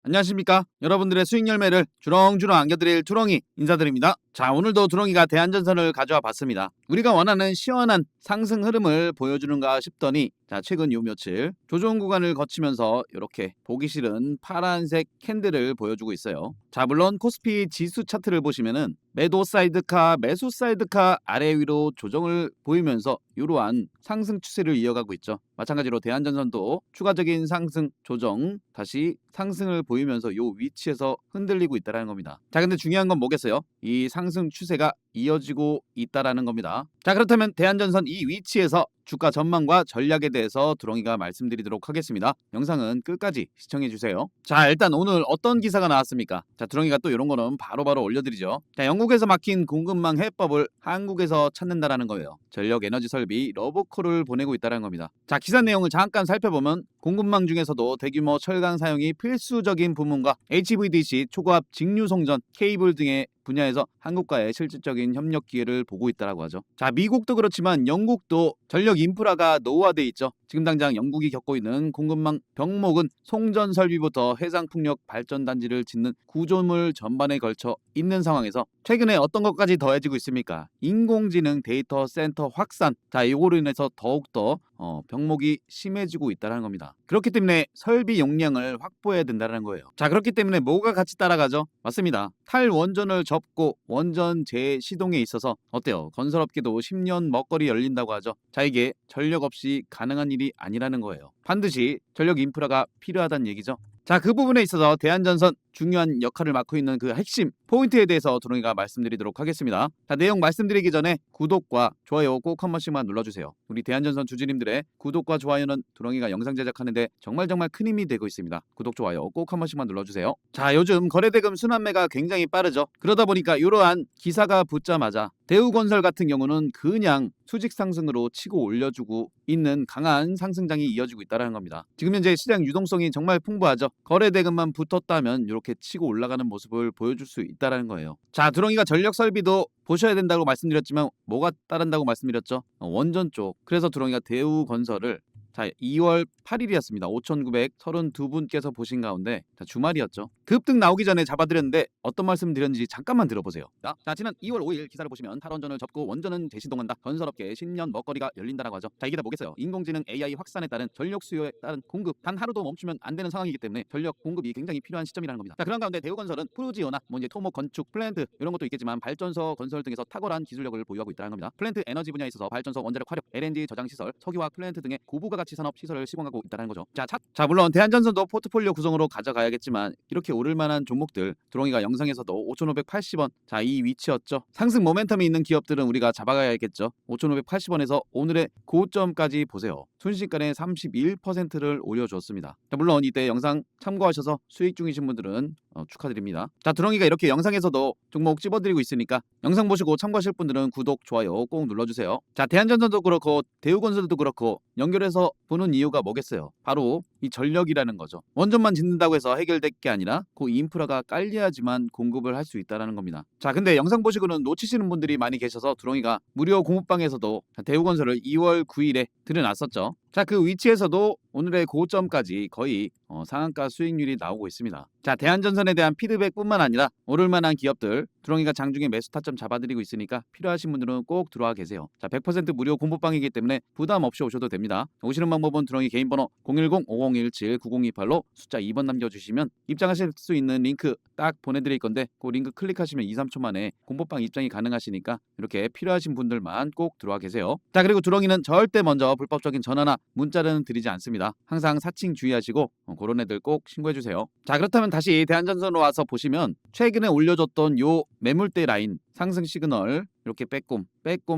안녕하십니까. 여러분들의 수익 열매를 주렁주렁 안겨드릴 두렁이 인사드립니다. 자, 오늘도 두렁이가 대안전선을 가져와 봤습니다. 우리가 원하는 시원한 상승 흐름을 보여주는가 싶더니 자, 최근 요 며칠 조정 구간을 거치면서 이렇게 보기 싫은 파란색 캔들을 보여주고 있어요. 자, 물론 코스피 지수 차트를 보시면은 매도 사이드카, 매수 사이드카 아래 위로 조정을 보이면서 이러한 상승 추세를 이어가고 있죠. 마찬가지로 대안전선도 추가적인 상승 조정 다시 상승을 보이면서 요 위치에서 흔들리고 있다는 겁니다. 자, 근데 중요한 건 뭐겠어요? 이 상승 추세가 이어지고 있다라는 겁니다. 자, 그렇다면 대안전선 이 위치에서 주가 전망과 전략에 대해서 두렁이가 말씀드리도록 하겠습니다. 영상은 끝까지 시청해 주세요. 자, 일단 오늘 어떤 기사가 나왔습니까? 자, 두렁이가 또 이런 거는 바로바로 올려드리죠. 자, 영국에서 막힌 공급망 해법을 한국에서 찾는다라는 거예요. 전력 에너지 설비 러브콜을 보내고 있다는 겁니다. 자, 기사 내용을 잠깐 살펴보면 공급망 중에서도 대규모 철강 사용이 필수적인 부문과 HVDC, 초고압 직류송전, 케이블 등의 분야에서 한국과의 실질적인 협력 기회를 보고 있다고 하죠. 자, 미국도 그렇지만 영국도 전력 인프라가 노후화돼 있죠. 지금 당장 영국이 겪고 있는 공급망 병목은 송전 설비부터 해상풍력 발전단지를 짓는 구조물 전반에 걸쳐 있는 상황에서 최근에 어떤 것까지 더해지고 있습니까? 인공지능 데이터 센터 확산. 자, 이거로 인해서 더욱더 병목이 심해지고 있다는 겁니다. 그렇기 때문에 설비 용량을 확보해야 된다는 거예요. 자, 그렇기 때문에 뭐가 같이 따라가죠? 맞습니다. 탈원전을 접고 원전 재시동에 있어서 어때요? 건설업계도 10년 먹거리 열린다고 하죠. 자, 이게 전력 없이 가능한 일이 아니라는 거예요. 반드시 전력 인프라가 필요하다는 얘기죠. 자, 그 부분에 있어서 대안전선 중요한 역할을 맡고 있는 그 핵심 포인트에 대해서 두렁이가 말씀드리도록 하겠습니다. 자, 내용 말씀드리기 전에 구독과 좋아요 꼭 한 번씩만 눌러주세요. 우리 대안전선 주주님들의 구독과 좋아요는 두렁이가 영상 제작하는데 정말 큰 힘이 되고 있습니다. 구독, 좋아요 꼭 한 번씩만 눌러주세요. 자, 요즘 거래대금 순환매가 굉장히 빠르죠. 그러다 보니까 이러한 기사가 붙자마자 대우건설 같은 경우는 그냥 수직 상승으로 치고 올려주고 있는 강한 상승장이 이어지고 있다는 겁니다. 지금 현재 시장 유동성이 정말 풍부하죠. 거래대금만 붙었다면 이렇게 치고 올라가는 모습을 보여줄 수 있다는 거예요. 자, 두렁이가 전력 설비도 보셔야 된다고 말씀드렸지만 뭐가 따른다고 말씀드렸죠? 원전 쪽. 그래서 두렁이가 대우건설을 자, 2월 8일이었습니다. 5,932분께서 보신 가운데 자, 주말이었죠. 급등 나오기 전에 잡아드렸는데 어떤 말씀 드렸는지 잠깐만 들어보세요. 자, 지난 2월 5일 기사를 보시면 탈원전을 접고 원전은 재시동한다. 건설업계에 10년 먹거리가 열린다라고 하죠. 자, 이게 다 뭐겠어요? 인공지능 AI 확산에 따른 전력 수요에 따른 공급 단 하루도 멈추면 안 되는 상황이기 때문에 전력 공급이 굉장히 필요한 시점이라는 겁니다. 자, 그런 가운데 대우건설은 프루지오나 이제 토목 건축 플랜트 이런 것도 있겠지만 발전소 건설 등에서 탁월한 기술력을 보유하고 있다는 겁니다. 플랜트 에너지 분야에 있어서 발전소 원자력 화력, LNG 저장 시설, 석유화학 플랜트 등의 고부가 가치 산업 시설을 시공하고 있다는 거죠. 자, 물론 대안전선도 포트폴리오 구성으로 가져가야겠지만 이렇게 오를 만한 종목들 두렁이가 영상에서도 5,580원 자, 이 위치였죠. 상승 모멘텀이 있는 기업들은 우리가 잡아가야겠죠. 5,580원에서 오늘의 고점까지 보세요. 순식간에 31%를 올려줬습니다. 자, 물론 이때 영상 참고하셔서 수익 중이신 분들은 축하드립니다. 자, 두렁이가 이렇게 영상에서도 종목 찝어드리고 있으니까 영상 보시고 참고하실 분들은 구독, 좋아요 꼭 눌러주세요. 자, 대안전선도 그렇고 대우건설도 그렇고 연결해서 보는 이유가 뭐겠어요? 바로 이 전력이라는 거죠. 원전만 짓는다고 해서 해결될 게 아니라 그 인프라가 깔려야지만 공급을 할 수 있다는 겁니다. 자, 근데 영상 보시고는 놓치시는 분들이 많이 계셔서 두렁이가 무료 공부방에서도 대우건설을 2월 9일에 들여놨었죠. 자, 그 위치에서도 오늘의 고점까지 거의 상한가 수익률이 나오고 있습니다. 자, 대안전선에 대한 피드백뿐만 아니라 오를 만한 기업들 두렁이가 장중에 매수 타점 잡아드리고 있으니까 필요하신 분들은 꼭 들어와 계세요. 자, 100% 무료 공부방이기 때문에 부담 없이 오셔도 됩니다. 오시는 방법은 두렁이 개인 번호 010-5017-9028로 숫자 2번 남겨주시면 입장하실 수 있는 링크 딱 보내드릴 건데 그 링크 클릭하시면 2, 3초 만에 공부방 입장이 가능하시니까 이렇게 필요하신 분들만 꼭 들어와 계세요. 자, 그리고 두렁이는 절대 먼저 불법적인 전화나 문자는 드리지 않습니다. 항상 사칭 주의하시고 그런 애들 꼭 신고해주세요. 자, 그렇다면 다시 대안전선으로 와서 보시면 최근에 올려줬던 요 매물대 라인 상승 시그널 이렇게 빼꼼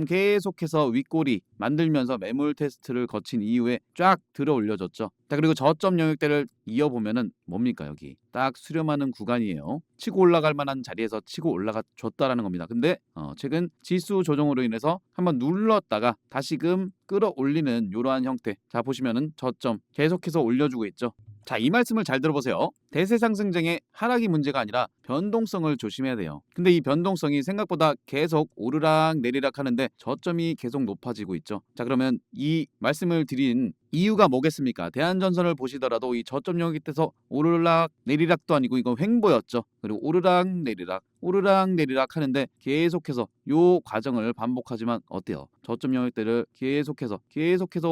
계속해서 윗꼬리 만들면서 매물 테스트를 거친 이후에 쫙 들어 올려줬죠. 자, 그리고 저점 영역대를 이어보면은 뭡니까? 여기 딱 수렴하는 구간이에요. 치고 올라갈 만한 자리에서 치고 올라가 줬다라는 겁니다. 근데 최근 지수 조정으로 인해서 한번 눌렀다가 다시금 끌어올리는 이러한 형태. 자, 보시면은 저점 계속해서 올려주고 있죠. 자, 이 말씀을 잘 들어보세요. 대세 상승장의 하락이 문제가 아니라 변동성을 조심해야 돼요. 근데 이 변동성이 생각보다 계속 오르락 내리락 하는데 저점이 계속 높아지고 있죠. 자, 그러면 이 말씀을 드린 이유가 뭐겠습니까? 대한전선을 보시더라도 이 저점 영역에서 오르락 내리락도 아니고 이건 횡보였죠. 그리고 오르락 내리락 하는데 계속해서 요 과정을 반복하지만 어때요? 저점 영역대를 계속해서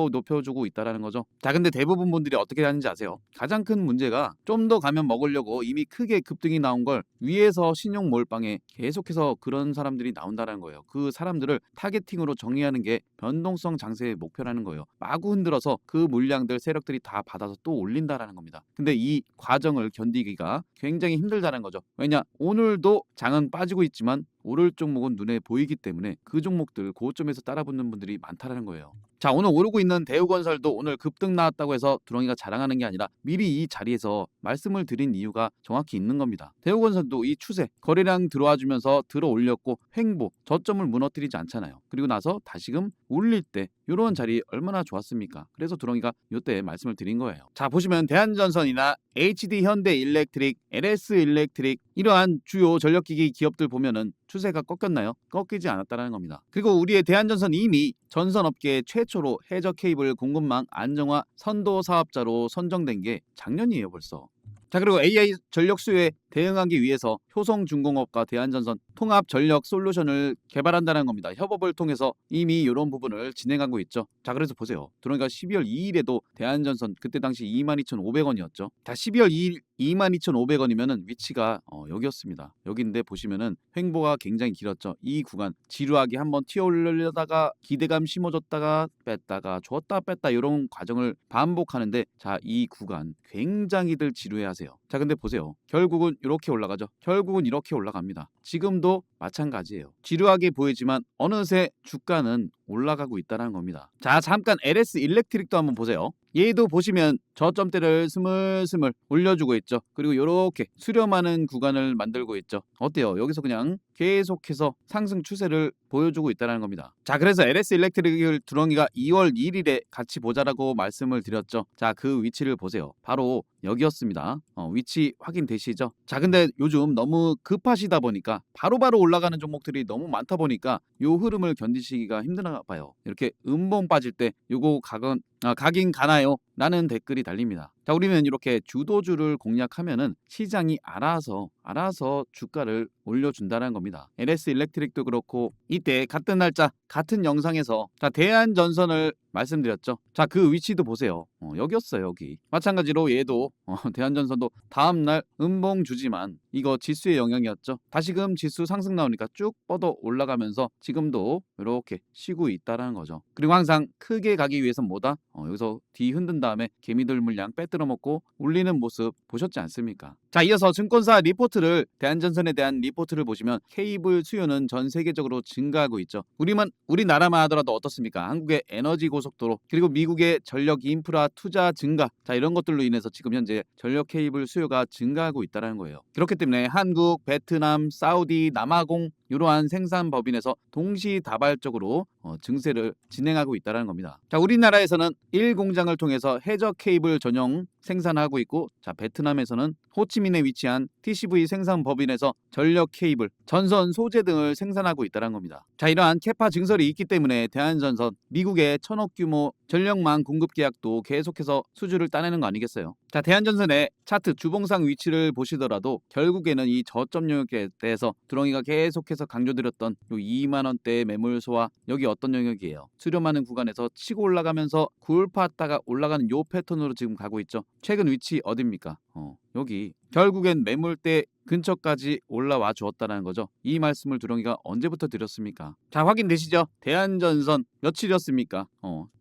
높여주고 있다라는 거죠. 자, 근데 대부분 분들이 어떻게 하는지 아세요? 가장 큰 문제가 좀 더 가면 먹으려고 이미 크게 급등이 나온 걸 위에서 신용 몰빵에 계속해서 그런 사람들이 나온다는 거예요. 그 사람들을 타겟팅으로 정의하는 게 변동성 장세의 목표라는 거예요. 마구 흔들어서 그 물량들 세력들이 다 받아서 또 올린다라는 겁니다. 근데 이 과정을 견디기가 굉장히 힘들다는 거죠. 왜냐, 오늘도 장은 빠지고 있지만 오를 종목은 눈에 보이기 때문에 그 종목들 고점에서 따라붙는 분들이 많다라는 거예요. 자, 오늘 오르고 있는 대우건설도 오늘 급등 나왔다고 해서 두렁이가 자랑하는 게 아니라 미리 이 자리에서 말씀을 드린 이유가 정확히 있는 겁니다. 대우건설도 이 추세 거래량 들어와 주면서 들어 올렸고 횡보 저점을 무너뜨리지 않잖아요. 그리고 나서 다시금 올릴 때 이런 자리 얼마나 좋았습니까? 그래서 두렁이가 이때 말씀을 드린 거예요. 자, 보시면 대한전선이나 HD 현대일렉트릭, LS일렉트릭 이러한 주요 전력기기 기업들 보면은 추세가 꺾였나요? 꺾이지 않았다는 겁니다. 그리고 우리의 대한전선 이미 전선업계 최초로 해저 케이블 공급망 안정화 선도 사업자로 선정된 게 작년이에요 벌써. 자, 그리고 AI 전력 수요에 대응하기 위해서 효성중공업과 대한전선 통합 전력 솔루션을 개발한다는 겁니다. 협업을 통해서 이미 이런 부분을 진행하고 있죠. 자, 그래서 보세요. 그러니까 12월 2일에도 대한전선 그때 당시 22,500원이었죠. 자, 12월 2일 22,500원이면은 위치가 여기였습니다. 여기인데 보시면은 횡보가 굉장히 길었죠. 이 구간 지루하게 한번 튀어올려다가 기대감 심어줬다가 뺐다가 줬다 뺐다 이런 과정을 반복하는데 자, 이 구간 굉장히들 지루해하세요. 자, 근데 보세요. 결국은 이렇게 올라가죠. 결국은 이렇게 올라갑니다. 지금도 마찬가지예요. 지루하게 보이지만 어느새 주가는 올라가고 있다는 겁니다. 자, 잠깐 LS 일렉트릭도 한번 보세요. 얘도 보시면 저점대를 스물스물 올려주고 있죠. 그리고 이렇게 수렴하는 구간을 만들고 있죠. 어때요? 여기서 그냥 계속해서 상승 추세를 보여주고 있다는 겁니다. 자, 그래서 LS 일렉트릭을 두렁이가 2월 1일에 같이 보자라고 말씀을 드렸죠. 자, 그 위치를 보세요. 바로 여기였습니다. 위치 확인되시죠? 자, 근데 요즘 너무 급하시다 보니까 바로바로 올라가는 종목들이 너무 많다 보니까 요 흐름을 견디시기가 힘드나 봐요. 이렇게 음봉 빠질 때 요거 가긴 가나요? 라는 댓글이 달립니다. 자, 우리는 이렇게 주도주를 공략하면은 시장이 알아서 주가를 올려준다는 겁니다. LS 일렉트릭도 그렇고 이때 같은 날짜 같은 영상에서 자, 대한전선을 말씀드렸죠. 자, 그 위치도 보세요. 여기였어요. 여기 마찬가지로 얘도 대한전선도 다음날 음봉 주지만 이거 지수의 영향이었죠. 다시금 지수 상승 나오니까 쭉 뻗어 올라가면서 지금도 이렇게 쉬고 있다라는 거죠. 그리고 항상 크게 가기 위해서는 뭐다? 여기서 뒤 흔든 다음에 개미들 물량 빼들어 먹고 올리는 모습 보셨지 않습니까? 자, 이어서 증권사 리포트를 대한전선에 대한 리포트를 보시면 케이블 수요는 전 세계적으로 증가하고 있죠. 우리나라만 하더라도 어떻습니까? 한국의 에너지 고속도로 그리고 미국의 전력 인프라 투자 증가 자, 이런 것들로 인해서 지금 현재 전력 케이블 수요가 증가하고 있다는 거예요. 그렇기 때문에 한국, 베트남, 사우디, 남아공 이러한 생산 법인에서 동시다발적으로 증세를 진행하고 있다는 겁니다. 자, 우리나라에서는 1공장을 통해서 해저 케이블 전용 생산하고 있고 자, 베트남에서는 호치민에 위치한 TCV 생산 법인에서 전력 케이블, 전선 소재 등을 생산하고 있다는 겁니다. 자, 이러한 캐파 증설이 있기 때문에 대한전선 미국의 1,000억 규모 전력망 공급 계약도 계속해서 수주를 따내는 거 아니겠어요? 자, 대한전선의 차트 주봉상 위치를 보시더라도 결국에는 이 저점 영역에 대해서 두렁이가 계속해서 강조드렸던 요 2만 원대의 매물소와 여기 어떤 영역이에요? 수렴하는 구간에서 치고 올라가면서 굴팠다가 올라가는 요 패턴으로 지금 가고 있죠. 최근 위치 어딥니까? 여기 결국엔 매물대 근처까지 올라와 주었다는 거죠. 이 말씀을 두렁이가 언제부터 드렸습니까? 자, 확인되시죠? 대한전선 며칠이었습니까?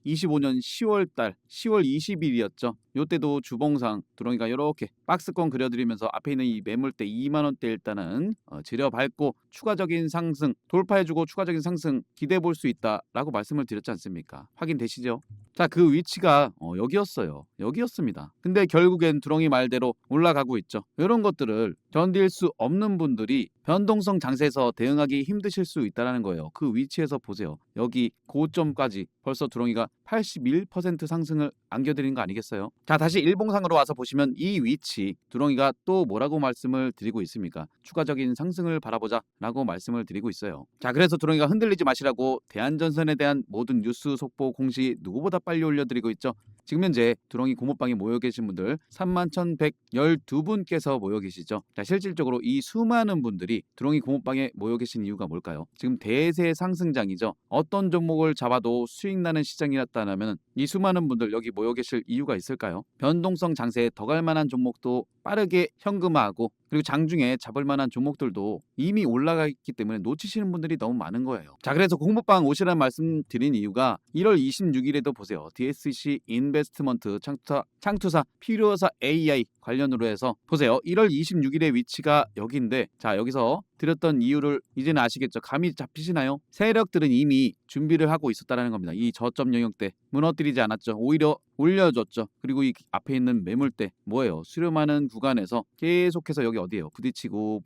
25년 10월달 10월 20일이었죠. 요때도 주봉상 두렁이가 이렇게 박스권 그려드리면서 앞에 있는 이 매물대 2만원대 일단은 지려밟고 추가적인 상승 돌파해주고 추가적인 상승 기대해 볼 수 있다라고 말씀을 드렸지 않습니까? 확인되시죠? 자, 그 위치가 여기였어요. 여기였습니다. 근데 결국엔 두렁이 말대로 올라가고 있죠. 이런 것들을 견딜 수 없는 분들이 변동성 장세에서 대응하기 힘드실 수 있다는 거예요. 그 위치에서 보세요. 여기 고점까지 벌써 두렁이가 81% 상승을 안겨드린 거 아니겠어요? 자, 다시 일봉상으로 와서 보시면 이 위치 두렁이가 또 뭐라고 말씀을 드리고 있습니까? 추가적인 상승을 바라보자 라고 말씀을 드리고 있어요. 자, 그래서 두렁이가 흔들리지 마시라고 대한전선에 대한 모든 뉴스 속보 공시 누구보다 빨리 올려드리고 있죠. 지금 현재 두렁이 고모방에 모여 계신 분들 31,112분께서 모여 계시죠. 자, 실질적으로 이 수많은 분들이 두렁이 고모방에 모여 계신 이유가 뭘까요? 지금 대세 상승장이죠. 어떤 종목을 잡아도 수익 나는 시장이었다면 이 수많은 분들 여기 모여 계실 이유가 있을까요? 변동성 장세에 더 갈 만한 종목도 빠르게 현금화하고, 그리고 장중에 잡을 만한 종목들도 이미 올라가 있기 때문에 놓치시는 분들이 너무 많은 거예요. 자, 그래서 공모방 오시라는 말씀 드린 이유가 1월 26일에도 보세요. DSC 인베스트먼트 창투사 필요사 AI 관련으로 해서 보세요. 1월 26일의 위치가 여기인데, 자, 여기서 드렸던 이유를 이제는 아시겠죠? 감이 잡히시나요? 세력들은 이미 준비를 하고 있었다는 겁니다. 이 저점 영역대 무너뜨리지 않았죠. 오히려 올려줬죠. 그리고 이 앞에 있는 매물대 뭐예요? 수렴하는 구간에서 계속해서 여기 어디예요? 부딪히고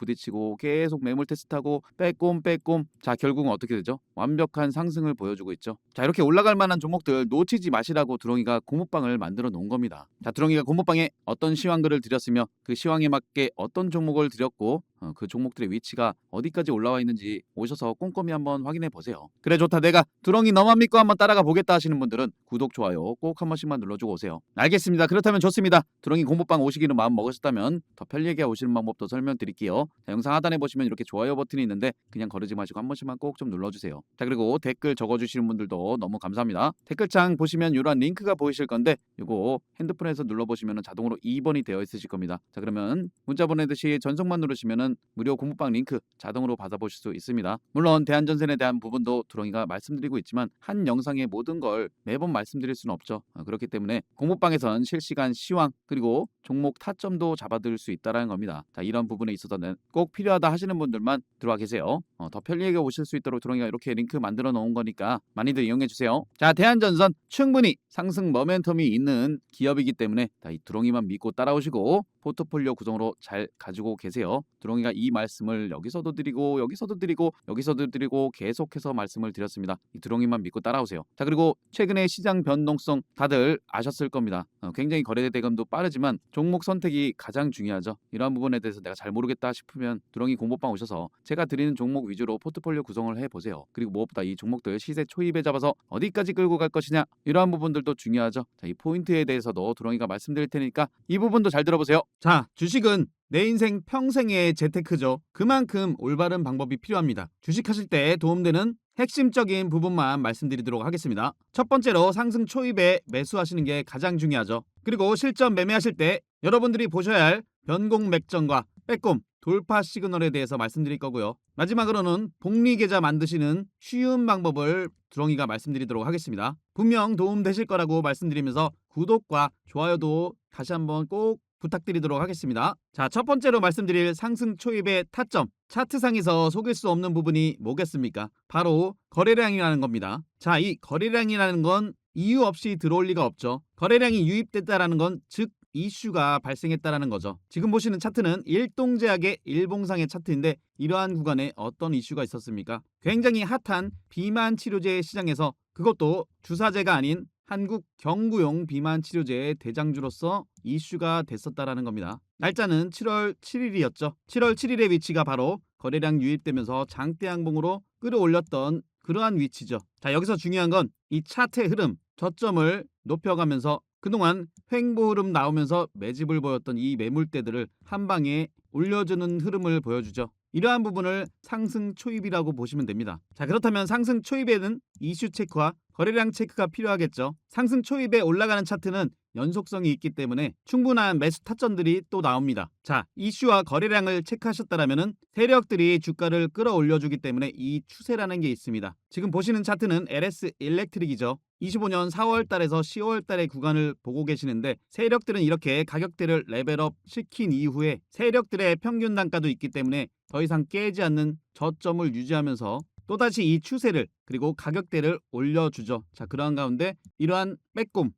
계속 매물 테스트하고 빼꼼. 자, 결국은 어떻게 되죠? 완벽한 상승을 보여주고 있죠. 자, 이렇게 올라갈 만한 종목들 놓치지 마시라고 두렁이가 고모방을 만들어 놓은 겁니다. 자, 두렁이가 고모방에 어떤 시황글을 드렸으며 그 시황에 맞게 어떤 종목을 드렸고 그 종목들의 위치가 어디까지 올라와 있는지 오셔서 꼼꼼히 한번 확인해 보세요. 그래, 좋다, 내가 두렁이 너만 믿고 한번 따라가 보겠다 하시는 분들은 구독, 좋아요 꼭 한 번씩만 눌러주고 오세요. 알겠습니다. 그렇다면 좋습니다. 두렁이 공모방 오시기로 마음 먹으셨다면 더 편리하게 오시는 방법도 설명드릴게요. 자, 영상 하단에 보시면 이렇게 좋아요 버튼이 있는데 그냥 거르지 마시고 한 번씩만 꼭 좀 눌러주세요. 자, 그리고 댓글 적어주시는 분들도 너무 감사합니다. 댓글창 보시면 이러한 링크가 보이실 건데 이거 핸드폰에서 눌러보시면 자동으로 2번이 되어 있으실 겁니다. 자, 그러면 문자 보내듯이 전송만 누르시면 무료 공모방 링크 자동으로 받아보실 수 있습니다. 물론 대한전선에 대한 부분도 두렁이가 말씀드리고 있지만 한 영상의 모든 걸 매번 말씀드릴 수는 없죠. 그렇기 때문에 공모방에선 실시간 시황 그리고 종목 타점도 잡아드릴 수 있다는 겁니다. 자, 이런 부분에 있어서는 꼭 필요하다 하시는 분들만 들어와 계세요. 더 편리하게 오실 수 있도록 두렁이가 이렇게 링크 만들어 놓은 거니까 많이들 이용해 주세요. 자, 대한전선 충분히 상승 모멘텀이 있는 기업이기 때문에 이 두렁이만 믿고 따라오시고 포트폴리오 구성으로 잘 가지고 계세요. 두렁이가 이 말씀을 여기서도 드리고 여기서도 드리고 계속해서 말씀을 드렸습니다. 이 두렁이만 믿고 따라오세요. 자, 그리고 최근에 시장 변동성 다들 아셨을 겁니다. 굉장히 거래 대금도 빠르지만 종목 선택이 가장 중요하죠. 이러한 부분에 대해서 내가 잘 모르겠다 싶으면 두렁이 공모방 오셔서 제가 드리는 종목 위주로 포트폴리오 구성을 해보세요. 그리고 무엇보다 이 종목들 시세 초입에 잡아서 어디까지 끌고 갈 것이냐, 이러한 부분들도 중요하죠. 자, 이 포인트에 대해서도 두렁이가 말씀드릴 테니까 이 부분도 잘 들어보세요. 자, 주식은 내 인생 평생의 재테크죠. 그만큼 올바른 방법이 필요합니다. 주식하실 때 도움되는 핵심적인 부분만 말씀드리도록 하겠습니다. 첫 번째로 상승 초입에 매수하시는 게 가장 중요하죠. 그리고 실전 매매하실 때 여러분들이 보셔야 할 변공 맥점과 빼꼼 돌파 시그널에 대해서 말씀드릴 거고요. 마지막으로는 복리 계좌 만드시는 쉬운 방법을 두렁이가 말씀드리도록 하겠습니다. 분명 도움되실 거라고 말씀드리면서 구독과 좋아요도 다시 한번 꼭 부탁드리도록 하겠습니다. 자, 첫 번째로 말씀드릴 상승 초입의 타점, 차트상에서 속일 수 없는 부분이 뭐겠습니까? 바로 거래량이라는 겁니다. 자, 이 거래량이라는 건 이유 없이 들어올 리가 없죠. 거래량이 유입됐다라는 건 즉 이슈가 발생했다라는 거죠. 지금 보시는 차트는 일동제약의 일봉상의 차트인데 이러한 구간에 어떤 이슈가 있었습니까? 굉장히 핫한 비만 치료제 시장에서, 그것도 주사제가 아닌 한국 경구용 비만 치료제의 대장주로서 이슈가 됐었다라는 겁니다. 날짜는 7월 7일이었죠. 7월 7일의 위치가 바로 거래량 유입되면서 장대 양봉으로 끌어올렸던 그러한 위치죠. 자, 여기서 중요한 건 이 차트의 흐름, 저점을 높여가면서 그동안 횡보 흐름 나오면서 매집을 보였던 이 매물대들을 한 방에 올려주는 흐름을 보여주죠. 이러한 부분을 상승 초입이라고 보시면 됩니다. 자, 그렇다면 상승 초입에는 이슈 체크와 거래량 체크가 필요하겠죠. 상승 초입에 올라가는 차트는 연속성이 있기 때문에 충분한 매수 타점들이 또 나옵니다. 자, 이슈와 거래량을 체크하셨다면 세력들이 주가를 끌어올려주기 때문에 이 추세라는 게 있습니다. 지금 보시는 차트는 LS 일렉트릭이죠. 25년 4월 달에서 10월 달의 구간을 보고 계시는데 세력들은 이렇게 가격대를 레벨업 시킨 이후에 세력들의 평균 단가도 있기 때문에 더 이상 깨지 않는 저점을 유지하면서 또다시 이 추세를 그리고 가격대를 올려주죠. 자, 그러한 가운데 이러한 빼꼼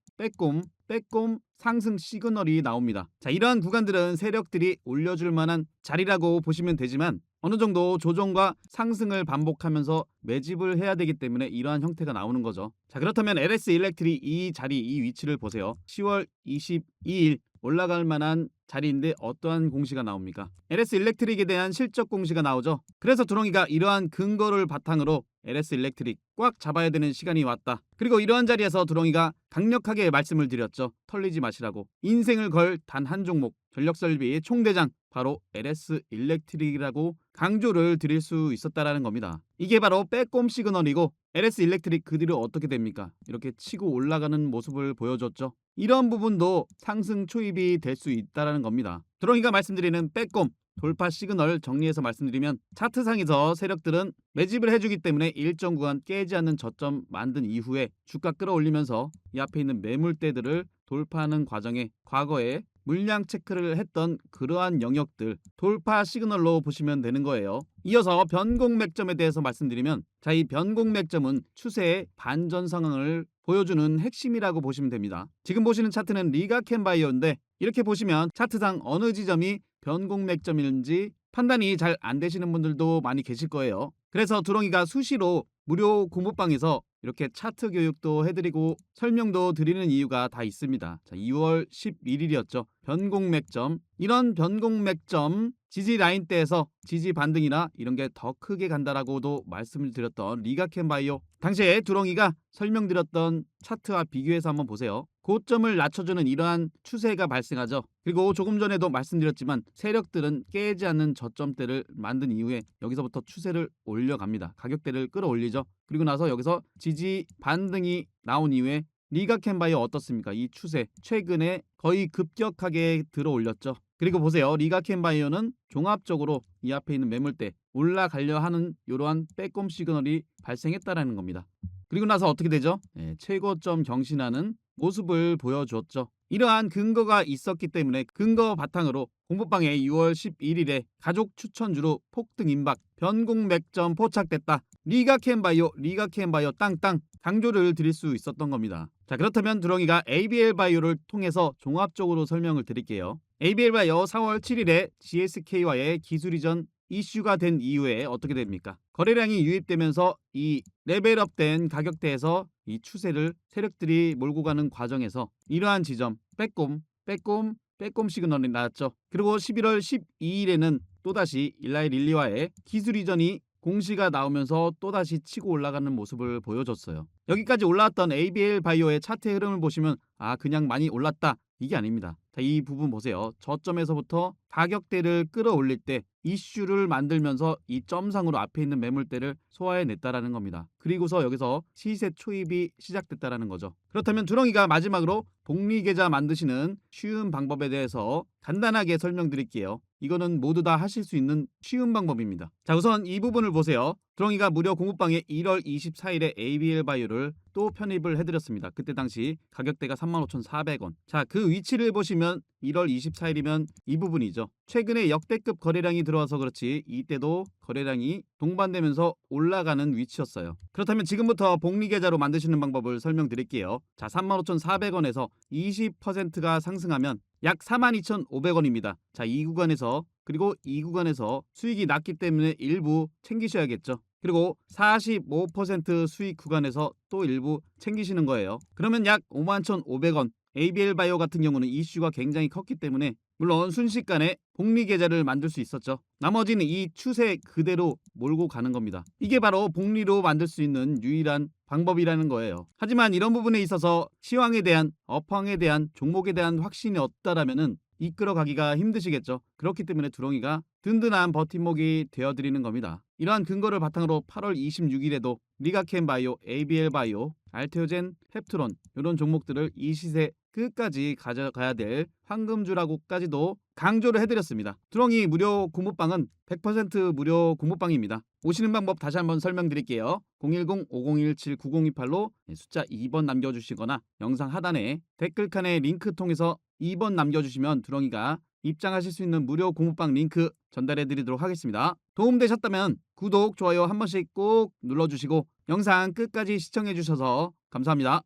상승 시그널이 나옵니다. 자, 이러한 구간들은 세력들이 올려줄 만한 자리라고 보시면 되지만 어느 정도 조정과 상승을 반복하면서 매집을 해야 되기 때문에 이러한 형태가 나오는 거죠. 자, 그렇다면 LS 일렉트릭 이 자리, 이 위치를 보세요. 10월 22일 올라갈 만한 자리인데 어떠한 공시가 나옵니까? LS 일렉트릭에 대한 실적 공시가 나오죠. 그래서 두렁이가 이러한 근거를 바탕으로 LS 일렉트릭 꽉 잡아야 되는 시간이 왔다. 그리고 이러한 자리에서 두렁이가 강력하게 말씀을 드렸죠. 털리지 마시라고. 인생을 걸 단 한 종목, 전력설비 총대장 바로 LS 일렉트릭이라고 강조를 드릴 수 있었다라는 겁니다. 이게 바로 빼꼼 시그널이고 LS 일렉트릭 그 뒤로 어떻게 됩니까? 이렇게 치고 올라가는 모습을 보여줬죠. 이런 부분도 상승 초입이 될 수 있다라는 겁니다. 드렁이가 말씀드리는 빼꼼 돌파 시그널 정리해서 말씀드리면 차트상에서 세력들은 매집을 해주기 때문에 일정 구간 깨지 않는 저점 만든 이후에 주가 끌어올리면서 이 앞에 있는 매물대들을 돌파하는 과정에 과거에 물량 체크를 했던 그러한 영역들 돌파 시그널로 보시면 되는 거예요. 이어서 변곡 맥점에 대해서 말씀드리면 자, 이 변곡 맥점은 추세의 반전 상황을 보여주는 핵심이라고 보시면 됩니다. 지금 보시는 차트는 리가캔바이오인데 이렇게 보시면 차트상 어느 지점이 변곡 맥점인지 판단이 잘 안 되시는 분들도 많이 계실 거예요. 그래서 두렁이가 수시로 무료 공부방에서 이렇게 차트 교육도 해드리고 설명도 드리는 이유가 다 있습니다. 자, 2월 11일이었죠. 변곡 맥점. 이런 변곡 맥점 지지 라인대에서 지지 반등이나 이런 게 더 크게 간다라고도 말씀을 드렸던 리가캔바이오. 당시에 두렁이가 설명드렸던 차트와 비교해서 한번 보세요. 고점을 낮춰주는 이러한 추세가 발생하죠. 그리고 조금 전에도 말씀드렸지만 세력들은 깨지 않는 저점대를 만든 이후에 여기서부터 추세를 올려갑니다. 가격대를 끌어올리죠. 그리고 나서 여기서 지지 반등이 나온 이후에 리가캔바이오 어떻습니까? 이 추세 최근에 거의 급격하게 들어올렸죠. 그리고 보세요. 리가캔바이오는 종합적으로 이 앞에 있는 매물대 올라가려 하는 이러한 빼꼼 시그널이 발생했다라는 겁니다. 그리고 나서 어떻게 되죠? 최고점 경신하는 모습을 보여줬죠. 이러한 근거가 있었기 때문에 근거 바탕으로 공부방에 6월 11일에 가족 추천주로 폭등 임박 변곡 맥점 포착됐다. 리가캔바이오 땅땅 강조를 드릴 수 있었던 겁니다. 자, 그렇다면 두렁이가 ABL바이오를 통해서 종합적으로 설명을 드릴게요. ABL바이오 4월 7일에 GSK와의 기술 이전 이슈가 된 이후에 어떻게 됩니까? 거래량이 유입되면서 이 레벨업된 가격대에서 이 추세를 세력들이 몰고 가는 과정에서 이러한 지점 빼꼼 시그널이 나왔죠. 그리고 11월 12일에는 또다시 일라이 릴리와의 기술 이전이 공시가 나오면서 또다시 치고 올라가는 모습을 보여줬어요. 여기까지 올라왔던 ABL 바이오의 차트의 흐름을 보시면 그냥 많이 올랐다. 이게 아닙니다. 자, 이 부분 보세요. 저점에서부터 가격대를 끌어올릴 때 이슈를 만들면서 이 점상으로 앞에 있는 매물대를 소화해냈다라는 겁니다. 그리고서 여기서 시세 초입이 시작됐다라는 거죠. 그렇다면 두렁이가 마지막으로 복리계좌 만드시는 쉬운 방법에 대해서 간단하게 설명드릴게요. 이거는 모두 다 하실 수 있는 쉬운 방법입니다. 자, 우선 이 부분을 보세요. 두렁이가 무료 공부방에 1월 24일에 ABL 바이오를 또 편입을 해드렸습니다. 그때 당시 가격대가 35,400원. 자, 그 위치를 보시면 1월 24일이면 이 부분이죠. 최근에 역대급 거래량이 들어와서 그렇지 이때도 거래량이 동반되면서 올라가는 위치였어요. 그렇다면 지금부터 복리계좌로 만드시는 방법을 설명드릴게요. 자, 35,400원에서 20%가 상승하면 약 42,500원입니다. 자, 이 구간에서 그리고 이 구간에서 수익이 낮기 때문에 일부 챙기셔야겠죠. 그리고 45% 수익 구간에서 또 일부 챙기시는 거예요. 그러면 약 51,500원. ABL 바이오 같은 경우는 이슈가 굉장히 컸기 때문에 물론 순식간에 복리 계좌를 만들 수 있었죠. 나머지는 이 추세 그대로 몰고 가는 겁니다. 이게 바로 복리로 만들 수 있는 유일한 방법이라는 거예요. 하지만 이런 부분에 있어서 시황에 대한 업황에 대한 종목에 대한 확신이 없다라면은 이끌어가기가 힘드시겠죠. 그렇기 때문에 두렁이가 든든한 버팀목이 되어드리는 겁니다. 이러한 근거를 바탕으로 8월 26일에도 리가캔바이오, ABL바이오, 알테오젠, 펩트론 이런 종목들을 이 시세 끝까지 가져가야 될 황금주라고까지도 강조를 해드렸습니다. 두렁이 무료 공부방은 100% 무료 공부방입니다. 오시는 방법 다시 한번 설명드릴게요. 010-5017-9028로 숫자 2번 남겨주시거나 영상 하단에 댓글칸에 링크 통해서 2번 남겨주시면 두렁이가 입장하실 수 있는 무료 공부방 링크 전달해드리도록 하겠습니다. 도움되셨다면 구독, 좋아요 한 번씩 꼭 눌러주시고 영상 끝까지 시청해주셔서 감사합니다.